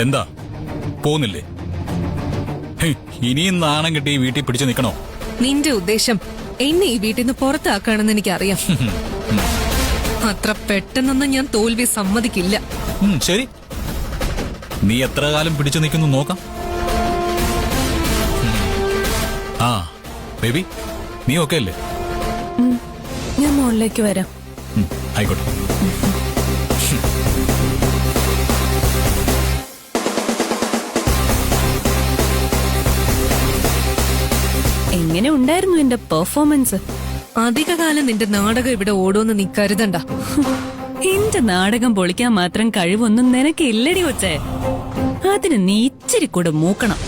എന്താ പോന്നില്ലേ? ഇനിയും നാണം കെട്ടി ഈ വീട്ടിൽ പിടിച്ചു നിൽക്കണോ? നിന്റെ ഉദ്ദേശം എന്നെ ഈ വീട്ടിൽ നിന്ന് പുറത്താക്കാണെന്ന് എനിക്കറിയാം. അത്ര പെട്ടെന്നൊന്നും ഞാൻ തോൽവി സമ്മതിക്കില്ല. ശരി, നീ എത്ര കാലം പിടിച്ചു നിൽക്കുന്നു നോക്കാം. ആ ബേബി, നീ ഓക്കെ അല്ലേ? ഞാൻ മുകളിലേക്ക് വരാം. ആയിക്കോട്ടെ. എങ്ങനെ ഉണ്ടായിരുന്നു എന്റെ പെർഫോമൻസ്? അധികകാലം നിന്റെ നാടകം ഇവിടെ ഓടുമെന്ന് നീ കരുതണ്ട. എന്റെ നാടകം പൊളിക്കാൻ മാത്രം കഴിവൊന്നും നിനക്ക് ഇല്ലടി കൊച്ചേ. അതിന് നീ ഇച്ചിരി കൂടെ മൂക്കണം.